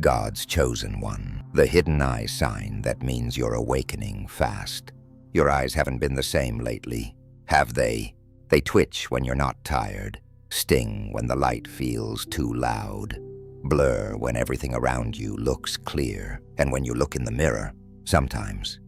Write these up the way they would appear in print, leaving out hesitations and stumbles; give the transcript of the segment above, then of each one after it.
God's chosen one. The hidden eye sign that means you're awakening fast. Your eyes haven't been the same lately, have they? They twitch when you're not tired, sting when the light feels too loud, blur when everything around you looks clear, and when you look in the mirror, sometimes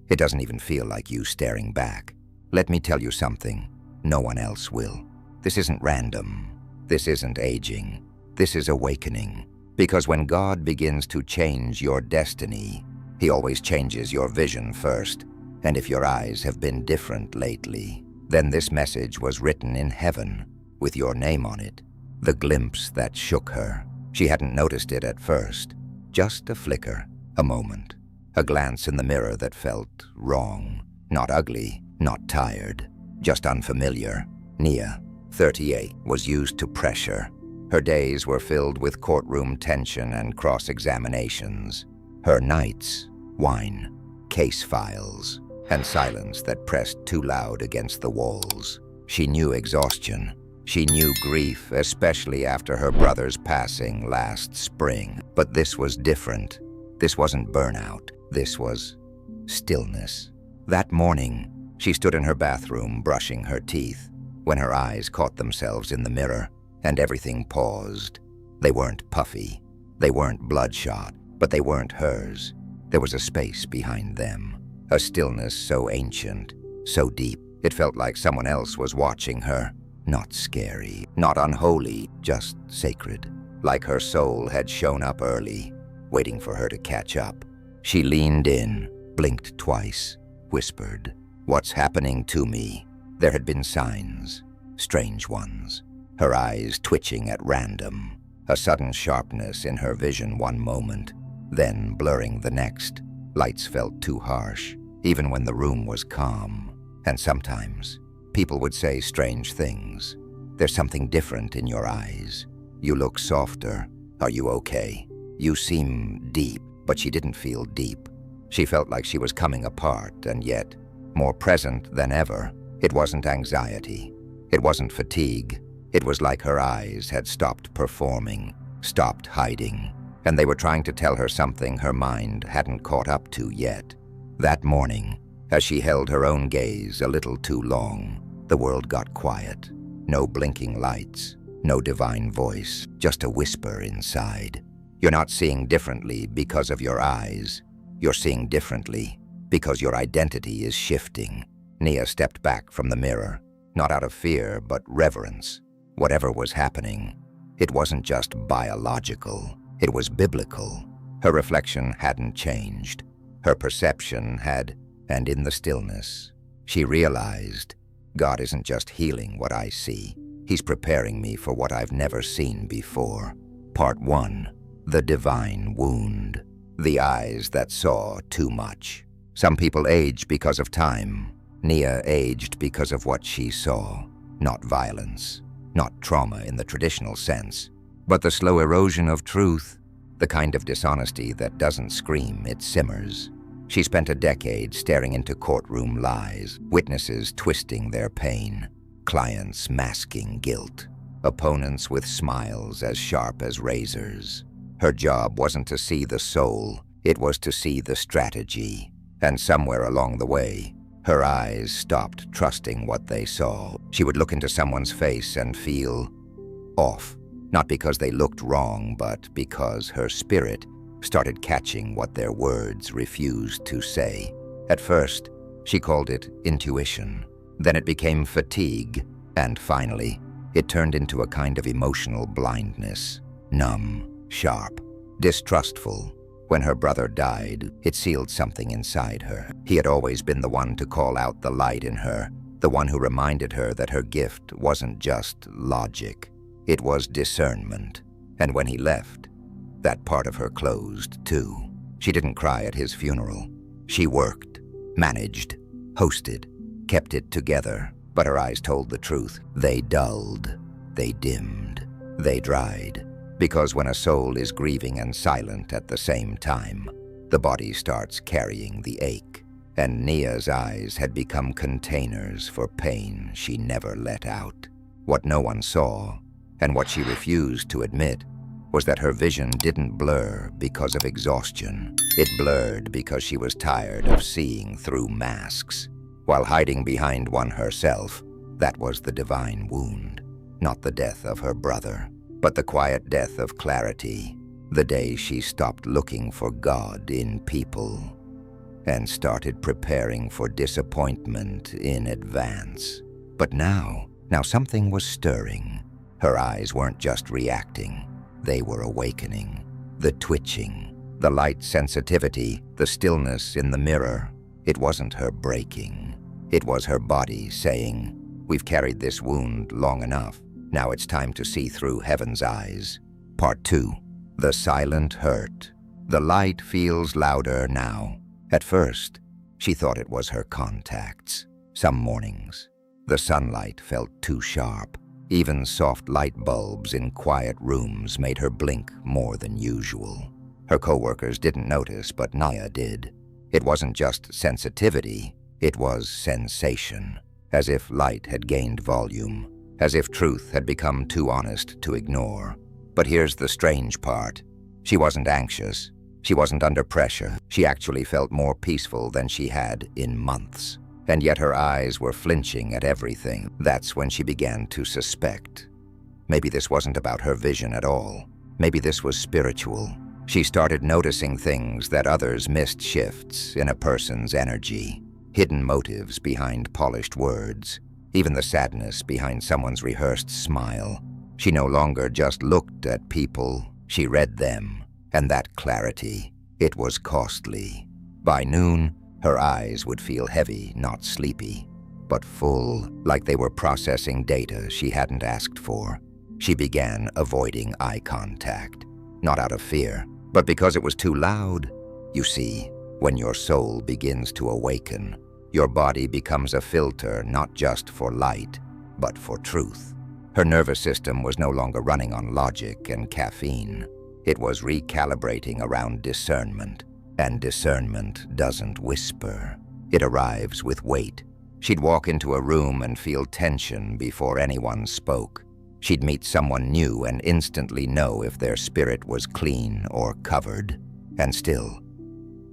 it doesn't even feel like you staring back. Let me tell you something, no one else will. This isn't random. This isn't aging. This is awakening. Because when God begins to change your destiny, He always changes your vision first. And if your eyes have been different lately, then this message was written in heaven with your name on it. The glimpse that shook her. She hadn't noticed it at first. Just a flicker, a moment, a glance in the mirror that felt wrong. Not ugly, not tired, just unfamiliar. Nia, 38, was used to pressure. Her days were filled with courtroom tension and cross-examinations. Her nights, wine, case files, and silence that pressed too loud against the walls. She knew exhaustion. She knew grief, especially after her brother's passing last spring. But this was different. This wasn't burnout. This was stillness. That morning, she stood in her bathroom brushing her teeth when her eyes caught themselves in the mirror and everything paused. They weren't puffy. They weren't bloodshot, but they weren't hers. There was a space behind them. A stillness so ancient, so deep, it felt like someone else was watching her. Not scary, not unholy, just sacred. Like her soul had shown up early, waiting for her to catch up. She leaned in, blinked twice, whispered, "What's happening to me?" There had been signs, strange ones. Her eyes twitching at random, a sudden sharpness in her vision one moment, then blurring the next. Lights felt too harsh, even when the room was calm. And sometimes, people would say strange things. "There's something different in your eyes. You look softer. Are you okay? You seem deep." But she didn't feel deep. She felt like she was coming apart, and yet, more present than ever. It wasn't anxiety. It wasn't fatigue. It was like her eyes had stopped performing, stopped hiding, and they were trying to tell her something her mind hadn't caught up to yet. That morning, as she held her own gaze a little too long, the world got quiet. No blinking lights, no divine voice, just a whisper inside. You're not seeing differently because of your eyes. You're seeing differently because your identity is shifting. Nia stepped back from the mirror, not out of fear, but reverence. Whatever was happening, it wasn't just biological, it was biblical. Her reflection hadn't changed. Her perception had, and in the stillness, she realized, God isn't just healing what I see. He's preparing me for what I've never seen before. Part 1. The Divine Wound. The eyes that saw too much. Some people age because of time. Nia aged because of what she saw. Not violence, not trauma in the traditional sense, but the slow erosion of truth, the kind of dishonesty that doesn't scream, it simmers. She spent a decade staring into courtroom lies, witnesses twisting their pain, clients masking guilt, opponents with smiles as sharp as razors. Her job wasn't to see the soul, it was to see the strategy. And somewhere along the way, her eyes stopped trusting what they saw. She would look into someone's face and feel off, not because they looked wrong, but because her spirit started catching what their words refused to say. At first, she called it intuition. Then it became fatigue, and finally, it turned into a kind of emotional blindness. Numb, sharp, distrustful. When her brother died, it sealed something inside her. He had always been the one to call out the light in her, the one who reminded her that her gift wasn't just logic, it was discernment. And when he left, that part of her closed too. She didn't cry at his funeral. She worked, managed, hosted, kept it together, but her eyes told the truth. They dulled, they dimmed, they dried. Because when a soul is grieving and silent at the same time, the body starts carrying the ache. And Nia's eyes had become containers for pain she never let out. What no one saw, and what she refused to admit, was that her vision didn't blur because of exhaustion. It blurred because she was tired of seeing through masks. While hiding behind one herself, that was the divine wound. Not the death of her brother, but the quiet death of clarity. The day she stopped looking for God in people and started preparing for disappointment in advance. But now something was stirring. Her eyes weren't just reacting, they were awakening. The twitching, the light sensitivity, the stillness in the mirror. It wasn't her breaking. It was her body saying, "We've carried this wound long enough. Now it's time to see through heaven's eyes." Part 2. The silent hurt. The light feels louder now. At first, she thought it was her contacts. Some mornings, the sunlight felt too sharp. Even soft light bulbs in quiet rooms made her blink more than usual. Her coworkers didn't notice, but Naya did. It wasn't just sensitivity, it was sensation. As if light had gained volume. As if truth had become too honest to ignore. But here's the strange part. She wasn't anxious. She wasn't under pressure. She actually felt more peaceful than she had in months. And yet her eyes were flinching at everything. That's when she began to suspect. Maybe this wasn't about her vision at all. Maybe this was spiritual. She started noticing things that others missed, shifts in a person's energy. Hidden motives behind polished words. Even the sadness behind someone's rehearsed smile. She no longer just looked at people, she read them. And that clarity, it was costly. By noon, her eyes would feel heavy, not sleepy, but full, like they were processing data she hadn't asked for. She began avoiding eye contact, not out of fear, but because it was too loud. You see, when your soul begins to awaken, your body becomes a filter not just for light, but for truth. Her nervous system was no longer running on logic and caffeine. It was recalibrating around discernment. And discernment doesn't whisper. It arrives with weight. She'd walk into a room and feel tension before anyone spoke. She'd meet someone new and instantly know if their spirit was clean or covered. And still,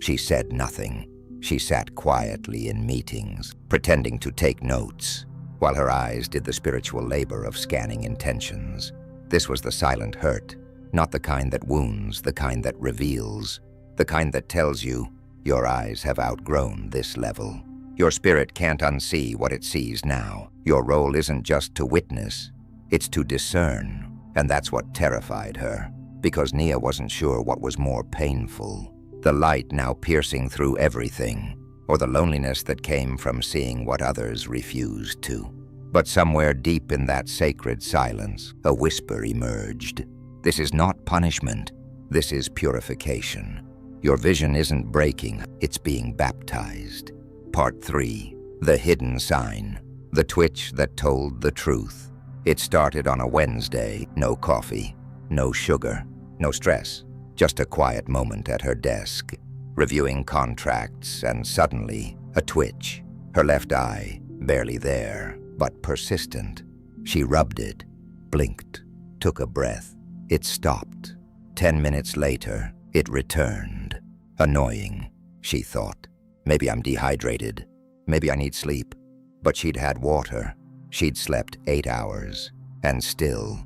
she said nothing. She sat quietly in meetings, pretending to take notes, while her eyes did the spiritual labor of scanning intentions. This was the silent hurt, not the kind that wounds, the kind that reveals, the kind that tells you, your eyes have outgrown this level. Your spirit can't unsee what it sees now. Your role isn't just to witness, it's to discern. And that's what terrified her, because Nia wasn't sure what was more painful. The light now piercing through everything, or the loneliness that came from seeing what others refused to. But somewhere deep in that sacred silence, a whisper emerged. This is not punishment, this is purification. Your vision isn't breaking, it's being baptized. Part 3. The hidden sign. The twitch that told the truth. It started on a Wednesday. No coffee, no sugar, no stress. Just a quiet moment at her desk, reviewing contracts, and suddenly, a twitch. Her left eye, barely there, but persistent. She rubbed it, blinked, took a breath. It stopped. 10 minutes later, it returned. Annoying, she thought. Maybe I'm dehydrated. Maybe I need sleep. But she'd had water. She'd slept 8 hours. And still,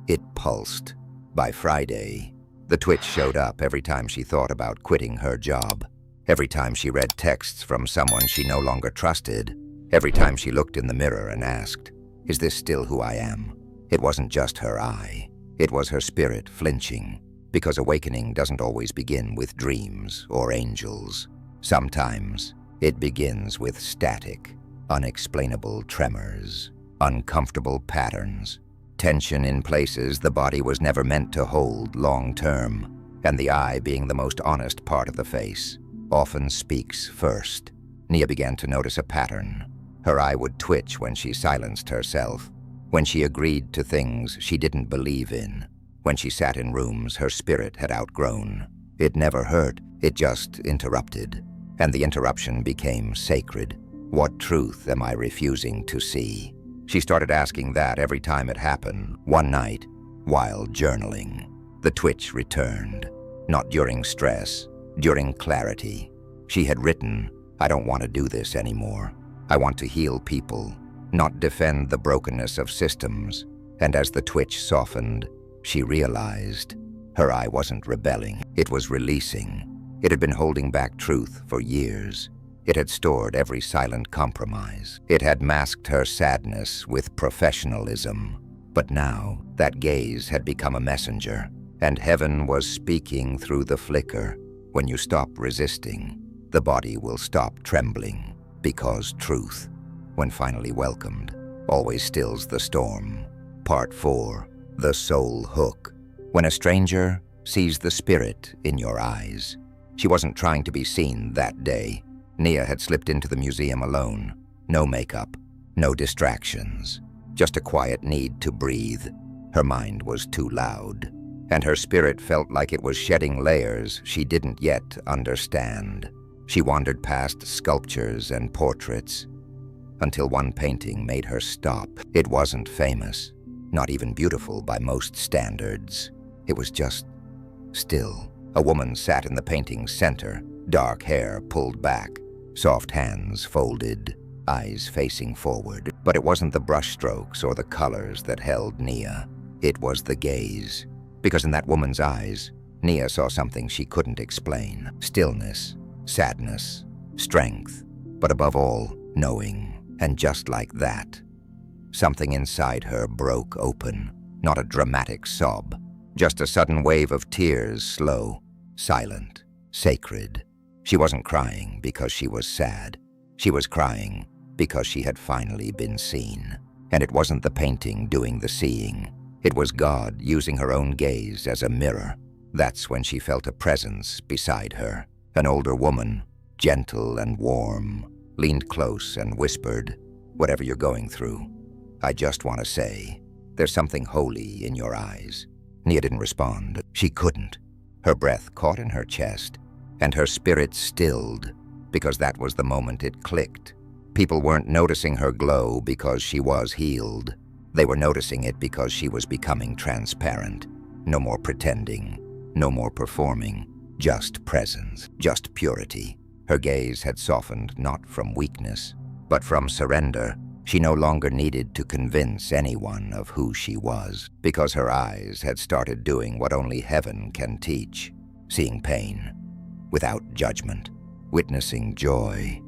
it pulsed. By Friday, the twitch showed up every time she thought about quitting her job. Every time she read texts from someone she no longer trusted. Every time she looked in the mirror and asked, "Is this still who I am?" It wasn't just her eye. It was her spirit flinching. Because awakening doesn't always begin with dreams or angels. Sometimes it begins with static, unexplainable tremors, uncomfortable patterns, tension in places the body was never meant to hold long term, and the eye, being the most honest part of the face, often speaks first. Nia began to notice a pattern. Her eye would twitch when she silenced herself, when she agreed to things she didn't believe in, when she sat in rooms her spirit had outgrown. It never hurt, it just interrupted. And the interruption became sacred. What truth am I refusing to see? She started asking that every time it happened, one night, while journaling. The twitch returned, not during stress, during clarity. She had written, "I don't want to do this anymore. I want to heal people, not defend the brokenness of systems." And as the twitch softened, she realized her eye wasn't rebelling, it was releasing. It had been holding back truth for years. It had stored every silent compromise. It had masked her sadness with professionalism. But now, that gaze had become a messenger, and heaven was speaking through the flicker. When you stop resisting, the body will stop trembling, because truth, when finally welcomed, always stills the storm. Part 4. The Soul Hook. When a stranger sees the spirit in your eyes. She wasn't trying to be seen that day. Nia had slipped into the museum alone. No makeup, no distractions. Just a quiet need to breathe. Her mind was too loud, and her spirit felt like it was shedding layers she didn't yet understand. She wandered past sculptures and portraits, until one painting made her stop. It wasn't famous, not even beautiful by most standards. It was just still. A woman sat in the painting's center, dark hair pulled back, soft hands folded, eyes facing forward. But it wasn't the brushstrokes or the colors that held Nia. It was the gaze. Because in that woman's eyes, Nia saw something she couldn't explain. Stillness, sadness, strength, but above all, knowing. And just like that, something inside her broke open. Not a dramatic sob, just a sudden wave of tears, slow, silent, sacred. She wasn't crying because she was sad. She was crying because she had finally been seen. And it wasn't the painting doing the seeing. It was God using her own gaze as a mirror. That's when she felt a presence beside her. An older woman, gentle and warm, leaned close and whispered, "Whatever you're going through, I just want to say, there's something holy in your eyes." Nia didn't respond. She couldn't. Her breath caught in her chest, and her spirit stilled, because that was the moment it clicked. People weren't noticing her glow because she was healed. They were noticing it because she was becoming transparent. No more pretending, no more performing, just presence, just purity. Her gaze had softened not from weakness, but from surrender. She no longer needed to convince anyone of who she was, because her eyes had started doing what only heaven can teach, seeing pain without judgment, witnessing joy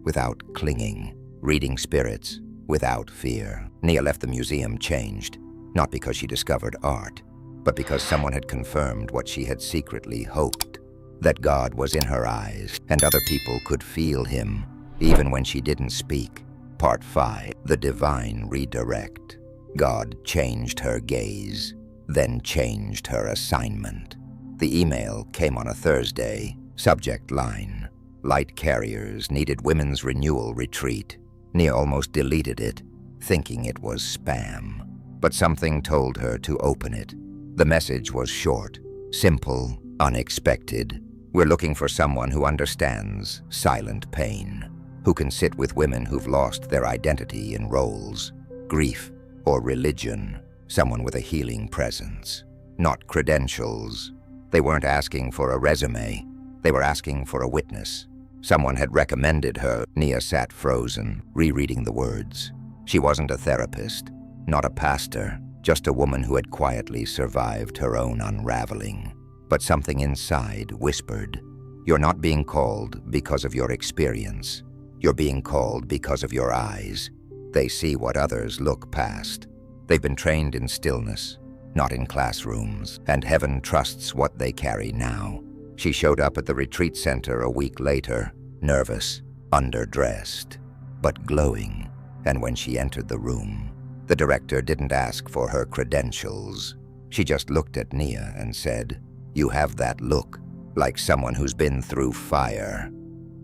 without clinging, reading spirits without fear. Nia left the museum changed, not because she discovered art, but because someone had confirmed what she had secretly hoped, that God was in her eyes and other people could feel him, even when she didn't speak. Part 5. The Divine Redirect. God changed her gaze, then changed her assignment. The email came on a Thursday. Subject line: Light carriers needed women's renewal retreat. Nia almost deleted it, thinking it was spam. But something told her to open it. The message was short, simple, unexpected. "We're looking for someone who understands silent pain, who can sit with women who've lost their identity in roles, grief, or religion, someone with a healing presence, not credentials." They weren't asking for a resume, they were asking for a witness. Someone had recommended her. Nia sat frozen, rereading the words. She wasn't a therapist, not a pastor, just a woman who had quietly survived her own unraveling. But something inside whispered, "You're not being called because of your experience. You're being called because of your eyes. They see what others look past. They've been trained in stillness, not in classrooms, and heaven trusts what they carry now." She showed up at the retreat center a week later, nervous, underdressed, but glowing. And when she entered the room, the director didn't ask for her credentials. She just looked at Nia and said, "You have that look, like someone who's been through fire,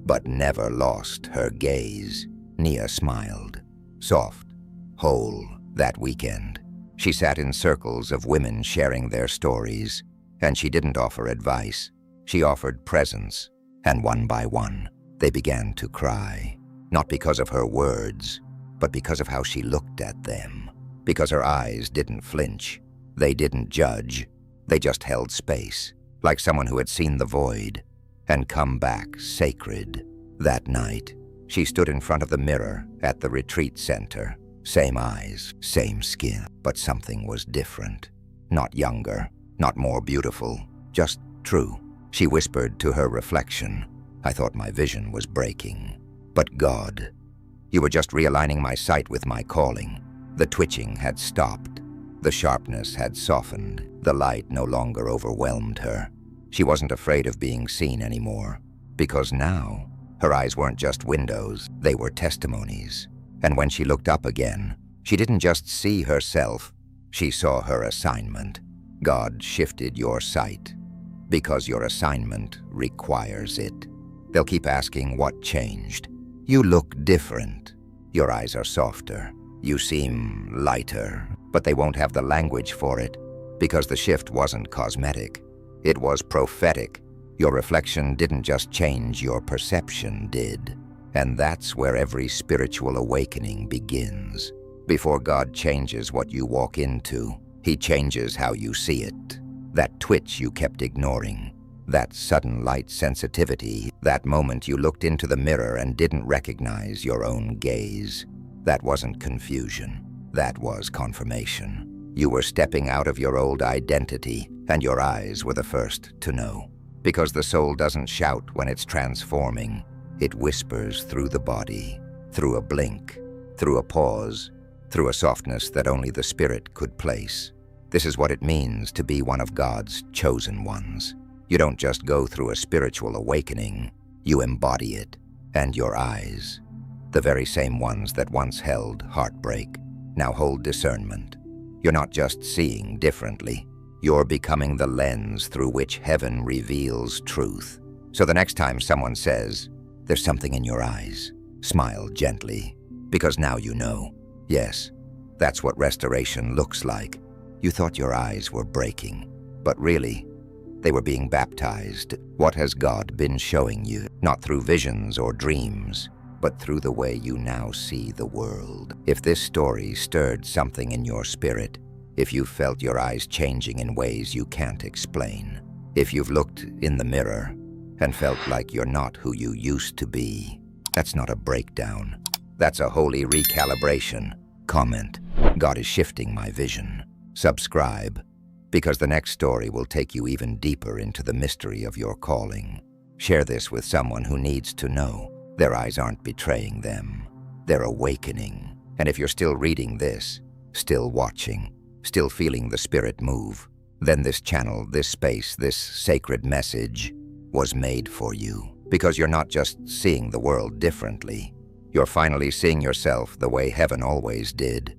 but never lost her gaze." Nia smiled, soft, whole. That weekend, she sat in circles of women sharing their stories, and she didn't offer advice. She offered presence, and one by one, they began to cry, not because of her words, but because of how she looked at them, because her eyes didn't flinch, they didn't judge, They just held space, like someone who had seen the void and come back sacred. That night, she stood in front of the mirror at the retreat center. Same eyes, same skin, but something was different. Not younger, not more beautiful, just true. She whispered to her reflection, "I thought my vision was breaking. But God, you were just realigning my sight with my calling." The twitching had stopped. The sharpness had softened. The light no longer overwhelmed her. She wasn't afraid of being seen anymore, because now her eyes weren't just windows, they were testimonies. And when she looked up again, she didn't just see herself, she saw her assignment. God shifted your sight, because your assignment requires it. They'll keep asking what changed. You look different. Your eyes are softer. You seem lighter, but they won't have the language for it, because the shift wasn't cosmetic. It was prophetic. Your reflection didn't just change, your perception did. And that's where every spiritual awakening begins. Before God changes what you walk into, He changes how you see it. That twitch you kept ignoring, that sudden light sensitivity, that moment you looked into the mirror and didn't recognize your own gaze. That wasn't confusion. That was confirmation. You were stepping out of your old identity, and your eyes were the first to know. Because the soul doesn't shout when it's transforming. It whispers through the body, through a blink, through a pause, through a softness that only the Spirit could place. This is what it means to be one of God's chosen ones. You don't just go through a spiritual awakening, you embody it. And your eyes, the very same ones that once held heartbreak, now hold discernment. You're not just seeing differently, you're becoming the lens through which heaven reveals truth. So the next time someone says, "There's something in your eyes," smile gently, because now you know. Yes, that's what restoration looks like. You thought your eyes were breaking, but really, they were being baptized. What has God been showing you? Not through visions or dreams, but through the way you now see the world. If this story stirred something in your spirit, if you felt your eyes changing in ways you can't explain, if you've looked in the mirror and felt like you're not who you used to be, that's not a breakdown. That's a holy recalibration. Comment, "God is shifting my vision." Subscribe, because the next story will take you even deeper into the mystery of your calling. Share this with someone who needs to know. Their eyes aren't betraying them. They're awakening. And if you're still reading this, still watching, still feeling the Spirit move, then this channel, this space, this sacred message was made for you. Because you're not just seeing the world differently. You're finally seeing yourself the way heaven always did.